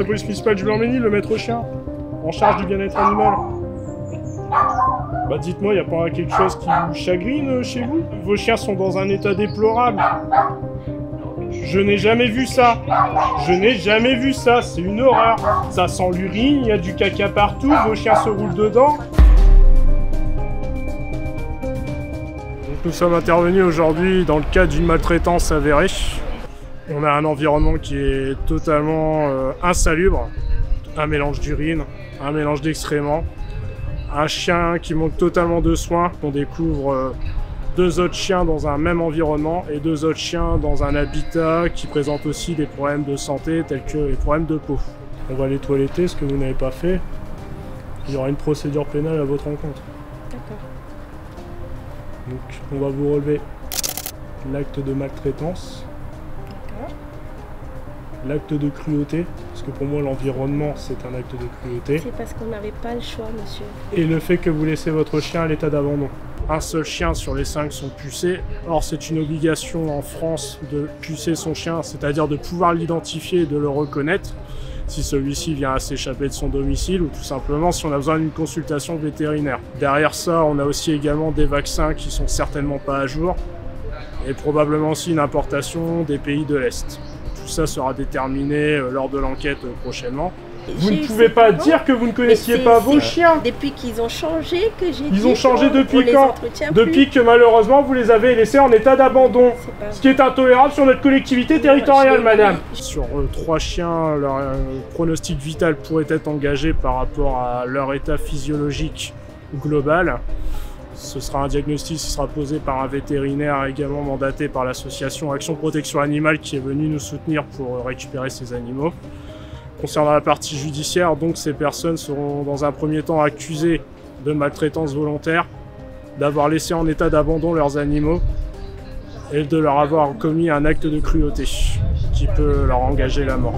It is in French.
la police municipale du Blanc-Ménil, le maître chien, en charge du bien-être animal. Bah dites-moi, y a pas quelque chose qui vous chagrine chez vous? Vos chiens sont dans un état déplorable. Je n'ai jamais vu ça. Je n'ai jamais vu ça, c'est une horreur. Ça sent l'urine, il y a du caca partout, vos chiens se roulent dedans. Donc nous sommes intervenus aujourd'hui dans le cadre d'une maltraitance avérée. On a un environnement qui est totalement insalubre. Un mélange d'urine, un mélange d'excréments. Un chien qui manque totalement de soins. On découvre deux autres chiens dans un même environnement et deux autres chiens dans un habitat qui présente aussi des problèmes de santé tels que les problèmes de peau. On va les toiletter, ce que vous n'avez pas fait. Il y aura une procédure pénale à votre encontre. D'accord. Donc on va vous relever l'acte de maltraitance, l'acte de cruauté, parce que pour moi l'environnement c'est un acte de cruauté. C'est parce qu'on n'avait pas le choix, monsieur. Et le fait que vous laissez votre chien à l'état d'abandon. Un seul chien sur les 5 sont pucés. Or c'est une obligation en France de pucer son chien, c'est-à-dire de pouvoir l'identifier et de le reconnaître si celui-ci vient à s'échapper de son domicile ou tout simplement si on a besoin d'une consultation vétérinaire. Derrière ça, on a aussi également des vaccins qui sont certainement pas à jour et probablement aussi une importation des pays de l'Est. Tout ça sera déterminé lors de l'enquête prochainement. Vous ne pouvez pas dire que vous ne connaissiez pas vos chiens. Depuis qu'ils ont changé que j'ai dit. Ils ont changé depuis quand? Depuis Depuis que malheureusement vous les avez laissés en état d'abandon. Ce qui est intolérable sur notre collectivité territoriale, madame. Sur 3 chiens, leur pronostic vital pourrait être engagé par rapport à leur état physiologique global. Ce sera un diagnostic qui sera posé par un vétérinaire également mandaté par l'association Action Protection Animale qui est venu nous soutenir pour récupérer ces animaux. Concernant la partie judiciaire, donc ces personnes seront dans un premier temps accusées de maltraitance volontaire, d'avoir laissé en état d'abandon leurs animaux et de leur avoir commis un acte de cruauté qui peut leur engager la mort.